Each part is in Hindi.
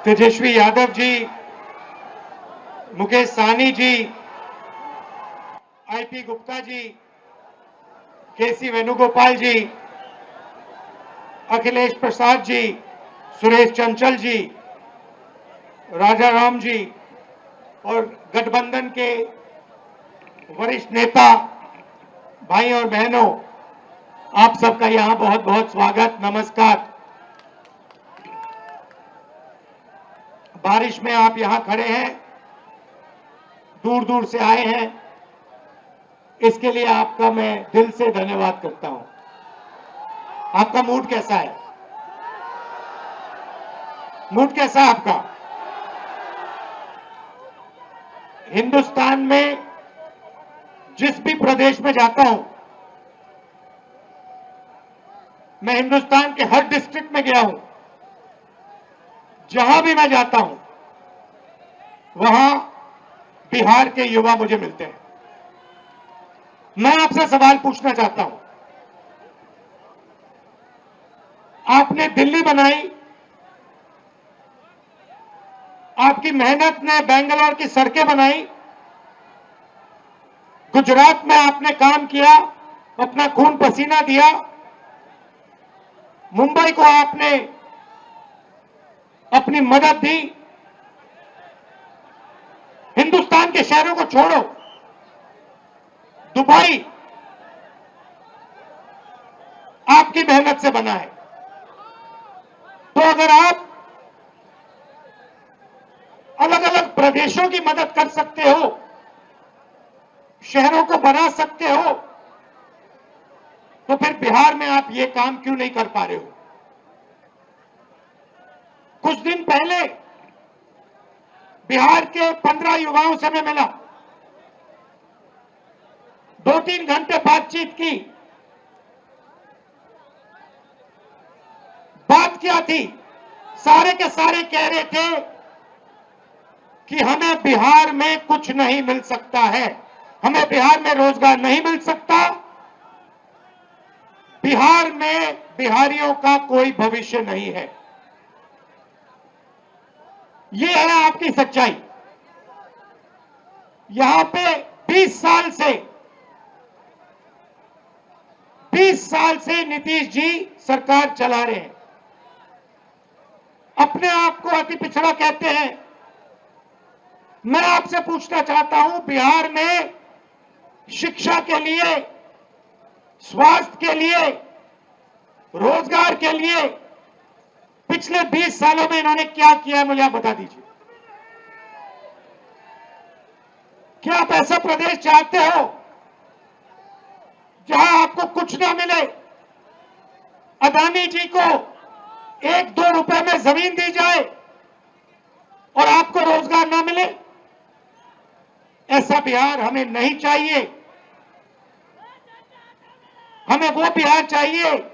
तेजस्वी यादव जी, मुकेश साहनी जी, आईपी गुप्ता जी, केसी वेणुगोपाल जी, अखिलेश प्रसाद जी, सुरेश चंचल जी, राजा राम जी और गठबंधन के वरिष्ठ नेता भाई और बहनों, आप सबका यहां बहुत बहुत स्वागत, नमस्कार। बारिश में आप यहां खड़े हैं, दूर दूर से आए हैं, इसके लिए आपका मैं दिल से धन्यवाद करता हूं। आपका मूड कैसा है? मूड कैसा है आपका? हिंदुस्तान में जिस भी प्रदेश में जाता हूं, मैं हिंदुस्तान के हर डिस्ट्रिक्ट में गया हूं, जहां भी मैं जाता हूं वहां बिहार के युवा मुझे मिलते हैं। मैं आपसे सवाल पूछना चाहता हूं, आपने दिल्ली बनाई, आपकी मेहनत ने बेंगलोर की सड़कें बनाई, गुजरात में आपने काम किया, अपना खून पसीना दिया, मुंबई को आपने अपनी मदद दी। हिंदुस्तान के शहरों को छोड़ो, दुबई आपकी मेहनत से बना है। तो अगर आप अलग अलग प्रदेशों की मदद कर सकते हो, शहरों को बना सकते हो, तो फिर बिहार में आप ये काम क्यों नहीं कर पा रहे हो? कुछ दिन पहले बिहार के 15 युवाओं से मैं मिला, 2-3 घंटे बातचीत की। बात क्या थी? सारे के सारे कह रहे थे कि हमें बिहार में कुछ नहीं मिल सकता है, हमें बिहार में रोजगार नहीं मिल सकता, बिहार में बिहारियों का कोई भविष्य नहीं है। ये है आपकी सच्चाई। यहां पे 20 साल से नीतीश जी सरकार चला रहे हैं, अपने आप को अति पिछड़ा कहते हैं। मैं आपसे पूछना चाहता हूं, बिहार में शिक्षा के लिए, स्वास्थ्य के लिए, रोजगार के लिए पिछले 20 सालों में इन्होंने क्या किया है, मुझे आप बता दीजिए। क्या आप ऐसा प्रदेश चाहते हो जहां आपको कुछ ना मिले, अदानी जी को 1-2 रुपए में जमीन दी जाए और आपको रोजगार ना मिले? ऐसा बिहार हमें नहीं चाहिए। हमें वो बिहार चाहिए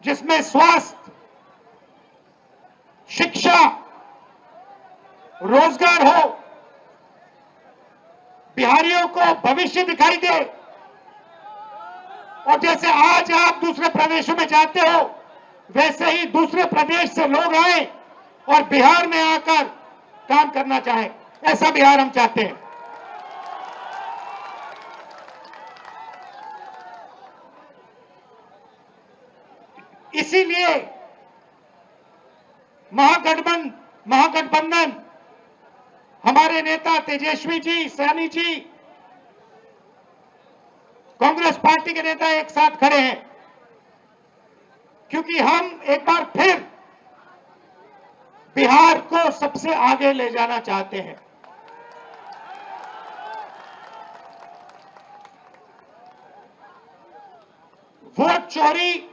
जिसमें स्वास्थ्य, शिक्षा, रोजगार हो, बिहारियों को भविष्य दिखाई दे। और जैसे आज आप दूसरे प्रदेशों में जाते हो, वैसे ही दूसरे प्रदेश से लोग आए और बिहार में आकर काम करना चाहे, ऐसा बिहार हम चाहते हैं। इसीलिए महागठबंधन, हमारे नेता तेजस्वी जी, साहनी जी, कांग्रेस पार्टी के नेता एक साथ खड़े हैं, क्योंकि हम एक बार फिर बिहार को सबसे आगे ले जाना चाहते हैं। वोट चोरी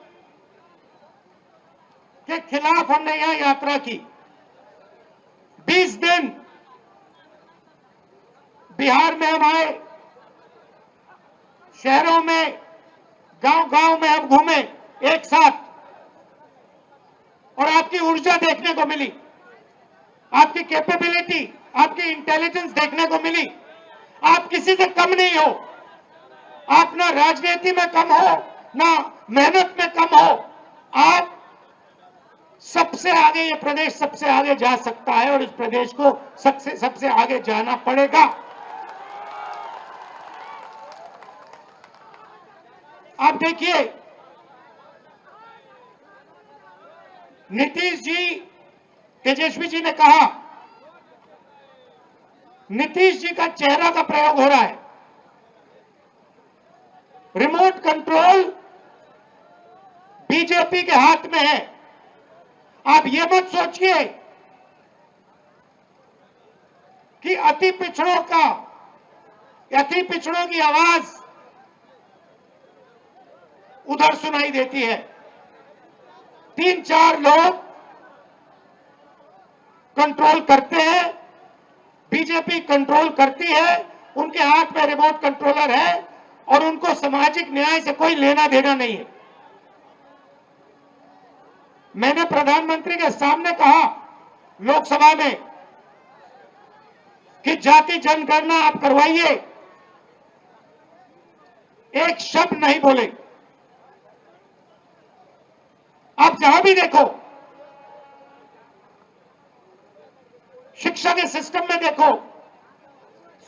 के खिलाफ हमने यहां यात्रा की। 20 दिन बिहार में हम आए, शहरों में, गांव-गांव में हम घूमे एक साथ, और आपकी ऊर्जा देखने को मिली, आपकी कैपेबिलिटी, आपकी इंटेलिजेंस देखने को मिली। आप किसी से कम नहीं हो, आप ना राजनीति में कम हो, ना मेहनत में कम हो, आप सबसे आगे, ये प्रदेश सबसे आगे जा सकता है और इस प्रदेश को सबसे आगे जाना पड़ेगा। आप देखिए, नीतीश जी, तेजस्वी जी ने कहा, नीतीश जी का चेहरा का प्रयोग हो रहा है। रिमोट कंट्रोल बीजेपी के हाथ में है। आप ये मत सोचिए कि अति पिछड़ों की आवाज उधर सुनाई देती है। 3-4 लोग कंट्रोल करते हैं, बीजेपी कंट्रोल करती है, उनके हाथ में रिमोट कंट्रोलर है और उनको सामाजिक न्याय से कोई लेना देना नहीं है। मैंने प्रधानमंत्री के सामने कहा लोकसभा में कि जाति जनगणना आप करवाइए, एक शब्द नहीं बोले। आप जहां भी देखो, शिक्षा के सिस्टम में देखो,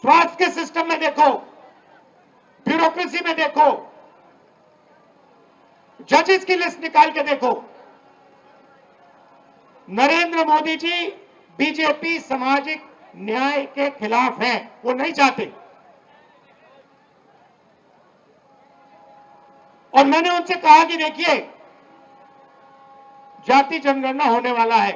स्वास्थ्य के सिस्टम में देखो, ब्यूरोक्रेसी में देखो, जजेस की लिस्ट निकाल के देखो, नरेंद्र मोदी जी बीजेपी सामाजिक न्याय के खिलाफ है, वो नहीं चाहते। और मैंने उनसे कहा कि देखिए, जाति जनगणना होने वाला है,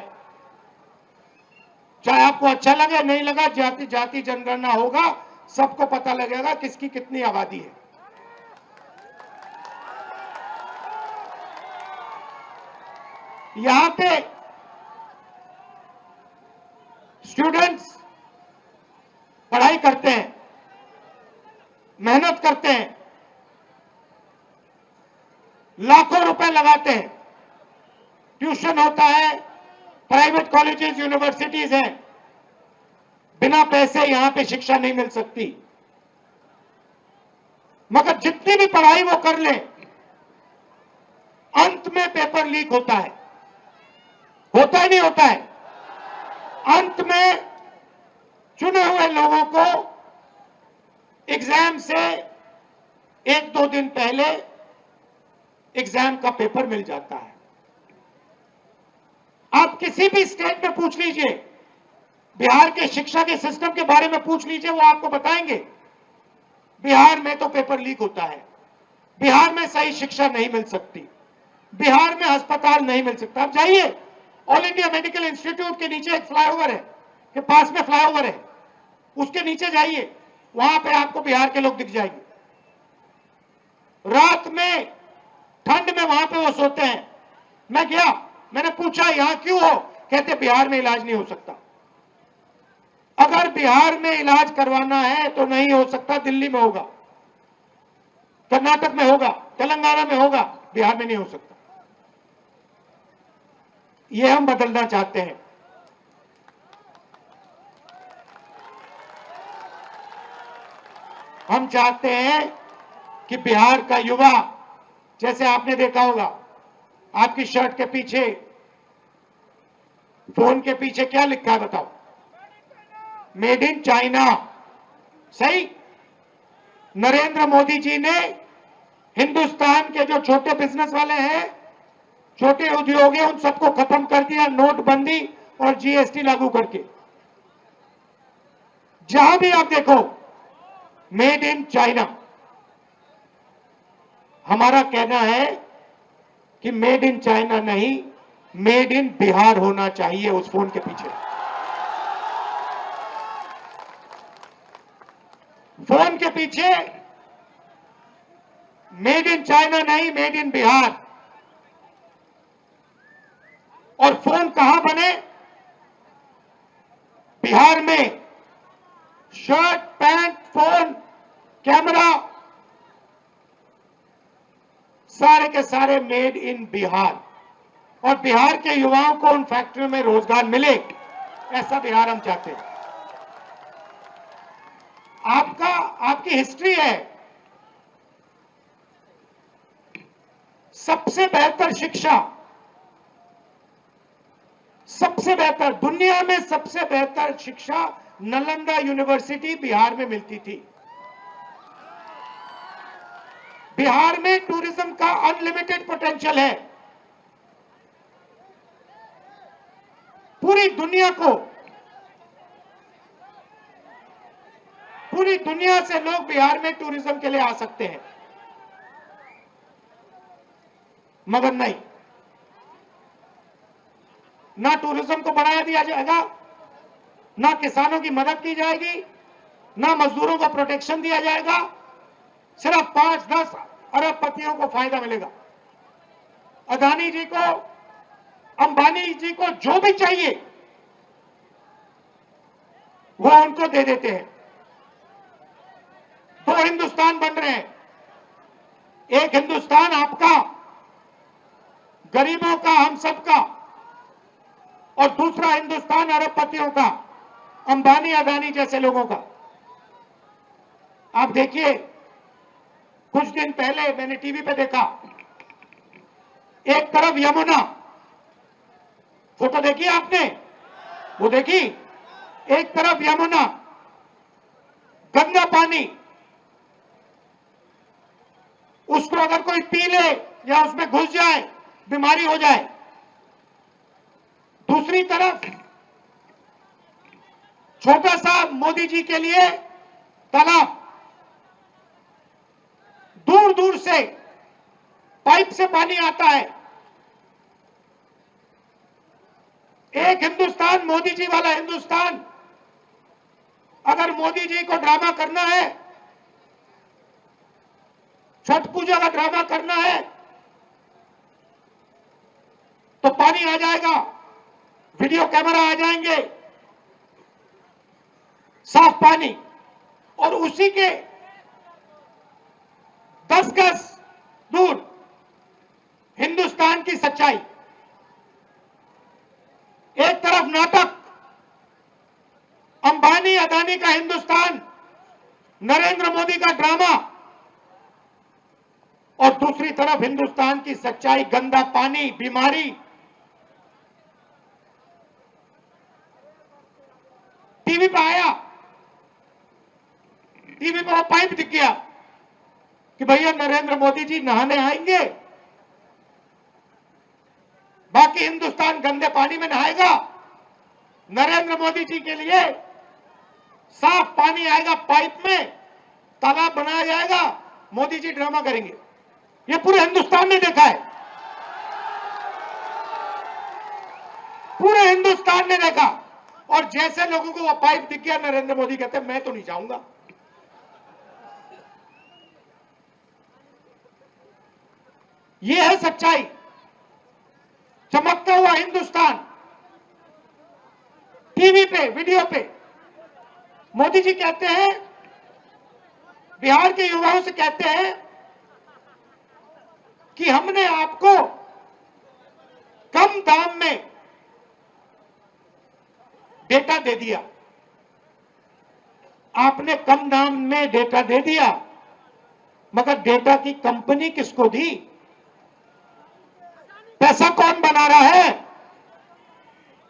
चाहे आपको अच्छा लगे नहीं लगा, जाति जनगणना होगा, सबको पता लगेगा किसकी कितनी आबादी है। यहां पे स्टूडेंट्स पढ़ाई करते हैं, मेहनत करते हैं, लाखों रुपए लगाते हैं, ट्यूशन होता है, प्राइवेट कॉलेजेस यूनिवर्सिटीज हैं, बिना पैसे यहां पे शिक्षा नहीं मिल सकती। मगर जितनी भी पढ़ाई वो कर ले, अंत में पेपर लीक होता है। होता ही नहीं होता है। अंत में चुने हुए लोगों को एग्जाम से 1-2 दिन पहले एग्जाम का पेपर मिल जाता है। आप किसी भी स्टेट में पूछ लीजिए, बिहार के शिक्षा के सिस्टम के बारे में पूछ लीजिए, वो आपको बताएंगे बिहार में तो पेपर लीक होता है, बिहार में सही शिक्षा नहीं मिल सकती, बिहार में अस्पताल नहीं मिल सकता। आप जाइए, ऑल इंडिया मेडिकल इंस्टीट्यूट के नीचे एक फ्लाईओवर है, के पास में फ्लाईओवर है, उसके नीचे जाइए, वहां पे आपको बिहार के लोग दिख जाएंगे। रात में ठंड में वहां पे वो सोते हैं। मैं गया, मैंने पूछा यहां क्यों हो, कहते बिहार में इलाज नहीं हो सकता। अगर बिहार में इलाज करवाना है तो नहीं हो सकता, दिल्ली में होगा, कर्नाटक में होगा, तेलंगाना में होगा, बिहार में नहीं हो सकता। ये हम बदलना चाहते हैं। हम चाहते हैं कि बिहार का युवा, जैसे आपने देखा होगा, आपकी शर्ट के पीछे, फोन के पीछे क्या लिखा है बताओ? Made in China. सही। नरेंद्र मोदी जी ने हिंदुस्तान के जो छोटे बिजनेस वाले हैं, छोटे उद्योग हैं, उन सबको खत्म कर दिया, नोटबंदी और जीएसटी लागू करके। जहां भी आप देखो, मेड इन चाइना। हमारा कहना है कि मेड इन चाइना नहीं, मेड इन बिहार होना चाहिए उस फोन के पीछे। फोन के पीछे मेड इन चाइना नहीं, मेड इन बिहार। और फोन कहां बने? बिहार में। शर्ट, पैंट, फोन, कैमरा, सारे के सारे मेड इन बिहार। और बिहार के युवाओं को उन फैक्ट्रियों में रोजगार मिले, ऐसा बिहार हम चाहते हैं। आपकी हिस्ट्री है। सबसे बेहतर शिक्षा सबसे बेहतर, दुनिया में सबसे बेहतर शिक्षा नालंदा यूनिवर्सिटी बिहार में मिलती थी। बिहार में टूरिज्म का अनलिमिटेड पोटेंशियल है। पूरी दुनिया से लोग बिहार में टूरिज्म के लिए आ सकते हैं, मगर नहीं, ना टूरिज्म को बढ़ाया दिया जाएगा, ना किसानों की मदद की जाएगी, ना मजदूरों को प्रोटेक्शन दिया जाएगा। सिर्फ 5-10 अरबपतियों को फायदा मिलेगा। अदानी जी को, अंबानी जी को जो भी चाहिए वो उनको दे देते हैं। दो हिंदुस्तान बन रहे हैं, एक हिंदुस्तान आपका, गरीबों का, हम सबका, और दूसरा हिंदुस्तान अरबपतियों का, अंबानी अदानी जैसे लोगों का। आप देखिए, कुछ दिन पहले मैंने टीवी पे देखा, एक तरफ यमुना, फोटो देखी आपने, वो देखी, एक तरफ यमुना, गंदा पानी, उसको अगर कोई पी ले या उसमें घुस जाए बीमारी हो जाए। दूसरी तरफ छोटा सा मोदी जी के लिए तालाब, दूर दूर से पाइप से पानी आता है। एक हिंदुस्तान, मोदी जी वाला हिंदुस्तान, अगर मोदी जी को ड्रामा करना है, छठ पूजा का ड्रामा करना है, तो पानी आ जाएगा, वीडियो कैमरा आ जाएंगे, साफ पानी, और उसी के 10 गज दूर हिंदुस्तान की सच्चाई। एक तरफ नाटक, अंबानी अदानी का हिंदुस्तान, नरेंद्र मोदी का ड्रामा, और दूसरी तरफ हिंदुस्तान की सच्चाई, गंदा पानी, बीमारी। टीवी पे आया, टीवी पे वो पाइप दिख गया कि भैया नरेंद्र मोदी जी नहाने आएंगे, बाकी हिंदुस्तान गंदे पानी में नहाएगा, नरेंद्र मोदी जी के लिए साफ पानी आएगा, पाइप में तालाब बनाया जाएगा, मोदी जी ड्रामा करेंगे। ये पूरे हिंदुस्तान ने देखा है, पूरे हिंदुस्तान ने देखा। और जैसे लोगों को वो पाइप दिख गया, नरेंद्र मोदी कहते मैं तो नहीं जाऊंगा। ये है सच्चाई, चमकता हुआ हिंदुस्तान। टीवी पे, वीडियो पे मोदी जी कहते हैं, बिहार के युवाओं से कहते हैं कि हमने आपको कम दाम में डेटा दे दिया। आपने कम दाम में डेटा दे दिया, मगर डेटा की कंपनी किसको दी? पैसा कौन बना रहा है?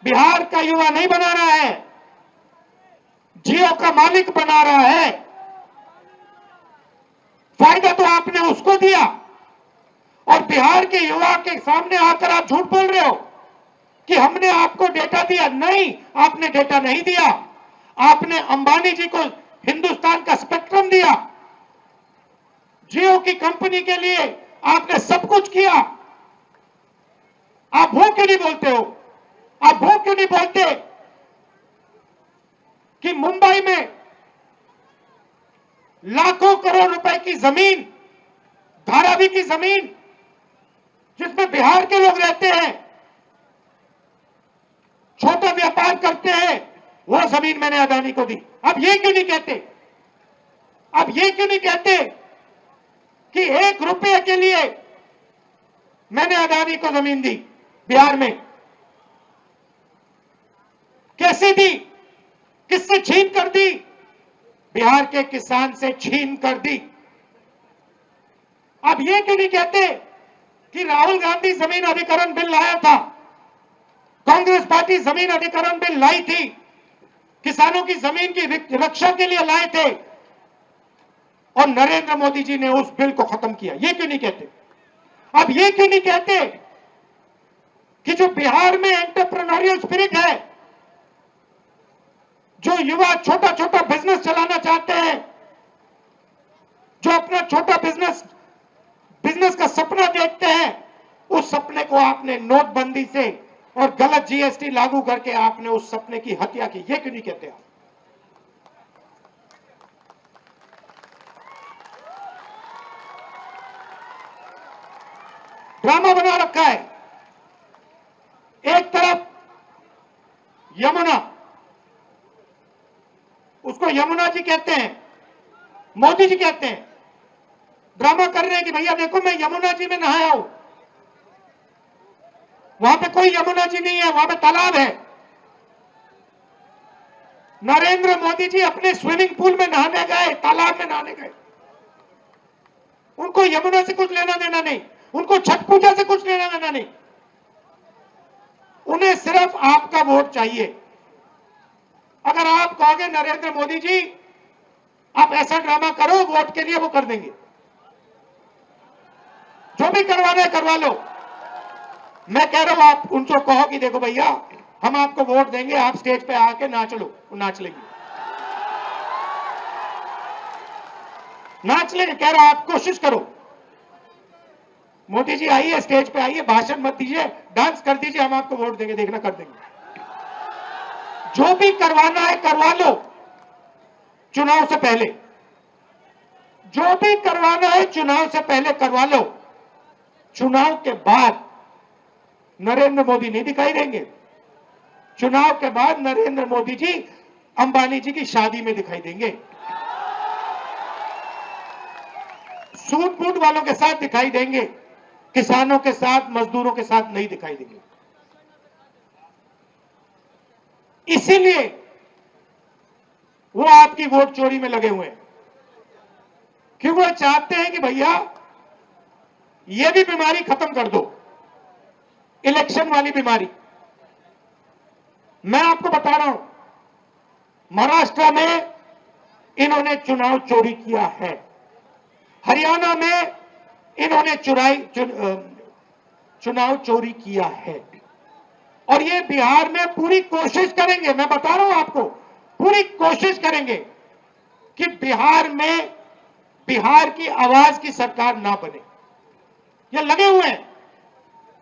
बिहार का युवा नहीं बना रहा है, जियो का मालिक बना रहा है। फायदा तो आपने उसको दिया, और बिहार के युवा के सामने आकर आप झूठ बोल रहे हो कि हमने आपको डेटा दिया। नहीं, आपने डेटा नहीं दिया। आपने अंबानी जी को हिंदुस्तान का स्पेक्ट्रम दिया, जियो की कंपनी के लिए आपने सब कुछ किया। आप वो क्यों नहीं बोलते हो? आप वो क्यों नहीं बोलते कि मुंबई में लाखों करोड़ रुपए की जमीन, धारावी की जमीन, जिसमें बिहार के लोग रहते हैं, छोटा व्यापार करते हैं, वो जमीन मैंने अदानी को दी। अब ये क्यों नहीं कहते? अब ये क्यों नहीं कहते कि 1 रुपये के लिए मैंने अदानी को जमीन दी बिहार में? कैसे दी? किससे छीन कर दी? बिहार के किसान से छीन कर दी। अब ये क्यों नहीं कहते कि राहुल गांधी जमीन अधिग्रहण बिल लाया था, कांग्रेस पार्टी जमीन अधिग्रहण बिल लाई थी, किसानों की जमीन की रक्षा के लिए लाए थे, और नरेंद्र मोदी जी ने उस बिल को खत्म किया। ये क्यों नहीं कहते? अब ये क्यों नहीं कहते कि जो बिहार में एंटरप्रेन्योरियल स्पिरिट है, जो युवा छोटा छोटा बिजनेस चलाना चाहते हैं, जो अपना छोटा बिजनेस का सपना देखते हैं, उस सपने को आपने नोटबंदी से और गलत जीएसटी लागू करके आपने उस सपने की हत्या की। ये क्यों नहीं कहते आप? ड्रामा बना रखा है। एक तरफ यमुना, उसको यमुना जी कहते हैं, मोदी जी कहते हैं, ड्रामा कर रहे हैं कि भैया देखो मैं यमुना जी में नहाया हूं। वहां पे कोई यमुना जी नहीं है, वहां पे तालाब है। नरेंद्र मोदी जी अपने स्विमिंग पूल में नहाने गए, तालाब में नहाने गए। उनको यमुना से कुछ लेना देना नहीं, उनको छठ पूजा से कुछ लेना देना नहीं। उन्हें सिर्फ आपका वोट चाहिए। अगर आप कहोगे नरेंद्र मोदी जी आप ऐसा ड्रामा करो वोट के लिए, वो कर देंगे। जो भी करवाना है करवा लो। मैं कह रहा हूं आप उनको कहो कि देखो भैया हम आपको वोट देंगे, आप स्टेज पे आके नाच लो, वो नाच लेंगे। नाच लेंगे, कह रहा आप कोशिश करो। मोदी जी आइए, स्टेज पे आइए, भाषण मत दीजिए, डांस कर दीजिए, हम आपको वोट देंगे, देखना कर देंगे। जो भी करवाना है करवा लो चुनाव से पहले। जो भी करवाना है चुनाव से पहले करवा लो। चुनाव के बाद नरेंद्र मोदी नहीं दिखाई देंगे। चुनाव के बाद नरेंद्र मोदी जी अंबानी जी की शादी में दिखाई देंगे, सूट बूट वालों के साथ दिखाई देंगे, किसानों के साथ, मजदूरों के साथ नहीं दिखाई देंगे। इसीलिए वो आपकी वोट चोरी में लगे हुए हैं, क्योंकि वो चाहते हैं कि भैया ये भी बीमारी खत्म कर दो, इलेक्शन वाली बीमारी। मैं आपको बता रहा हूं, महाराष्ट्र में इन्होंने चुनाव चोरी किया है, हरियाणा में इन्होंने चुनाव चोरी किया है, और ये बिहार में पूरी कोशिश करेंगे। मैं बता रहा हूं आपको, पूरी कोशिश करेंगे कि बिहार में बिहार की आवाज की सरकार ना बने। ये लगे हुए हैं,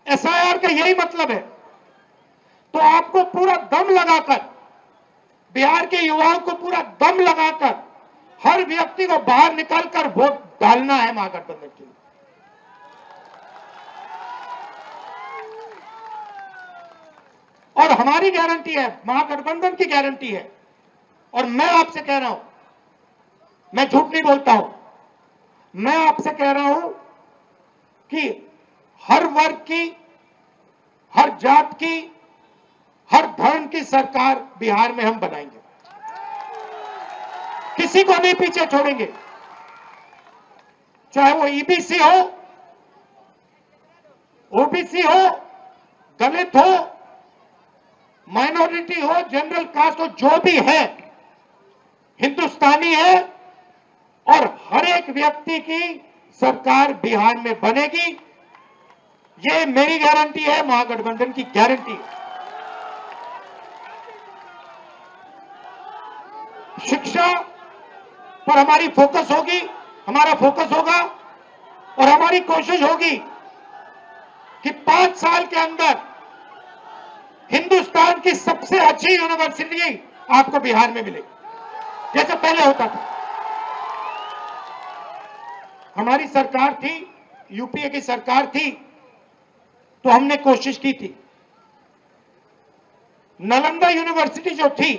एसआईआर का यही मतलब है। तो आपको पूरा दम लगाकर, बिहार के युवाओं को पूरा दम लगाकर हर व्यक्ति को बाहर निकालकर वोट डालना है महागठबंधन के लिए। और हमारी गारंटी है, महागठबंधन की गारंटी है, और मैं आपसे कह रहा हूं, मैं झूठ नहीं बोलता हूं, मैं आपसे कह रहा हूं कि हर वर्ग की, हर जात की, हर धर्म की सरकार बिहार में हम बनाएंगे। किसी को नहीं पीछे छोड़ेंगे, चाहे वो ईबीसी हो, ओबीसी हो, दलित हो, माइनॉरिटी हो, जनरल कास्ट हो, जो भी है हिंदुस्तानी है, और हर एक व्यक्ति की सरकार बिहार में बनेगी। ये मेरी गारंटी है, महागठबंधन की गारंटी है। शिक्षा पर हमारी फोकस होगी, हमारा फोकस होगा, और हमारी कोशिश होगी कि 5 साल के अंदर हिंदुस्तान की सबसे अच्छी यूनिवर्सिटी आपको बिहार में मिलेगी, जैसे पहले होता था। हमारी सरकार थी, यूपीए की सरकार थी, तो हमने कोशिश की थी। नालंदा यूनिवर्सिटी जो थी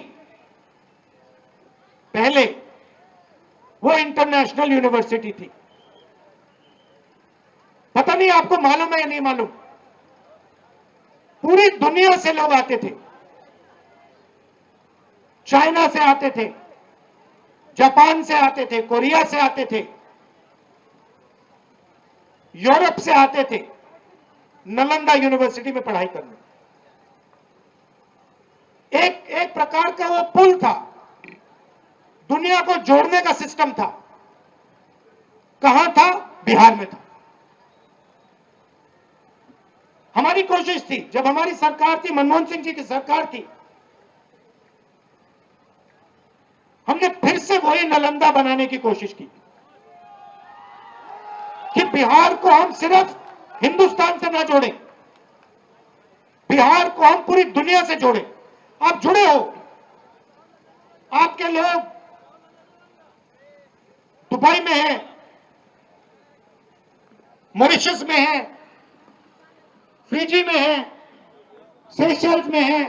पहले, वो इंटरनेशनल यूनिवर्सिटी थी। पता नहीं आपको मालूम है या नहीं मालूम, पूरी दुनिया से लोग आते थे, चाइना से आते थे, जापान से आते थे, कोरिया से आते थे, यूरोप से आते थे नालंदा यूनिवर्सिटी में पढ़ाई करने। एक प्रकार का वो पुल था, दुनिया को जोड़ने का सिस्टम था। कहां था? बिहार में था। हमारी कोशिश थी, जब हमारी सरकार थी, मनमोहन सिंह जी की सरकार थी, हमने फिर से वही नालंदा बनाने की कोशिश की कि बिहार को हम सिर्फ हिंदुस्तान से ना जोड़ें, बिहार को हम पूरी दुनिया से जोड़ें। आप जुड़े हो, आपके लोग दुबई में हैं, मॉरिशस में हैं, फिजी में हैं, सेशल्स में हैं,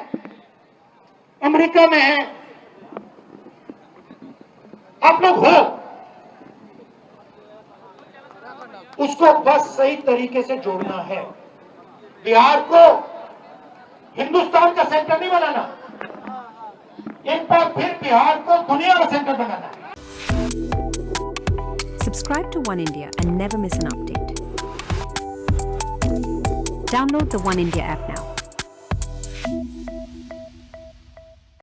अमेरिका में हैं। आप लोग हो, उसको बस सही तरीके से जोड़ना है। बिहार को हिंदुस्तान का सेंटर नहीं बनाना, एक बार फिर बिहार को दुनिया का सेंटर बनाना है। Subscribe to One India and never miss an update. Download the One India app now.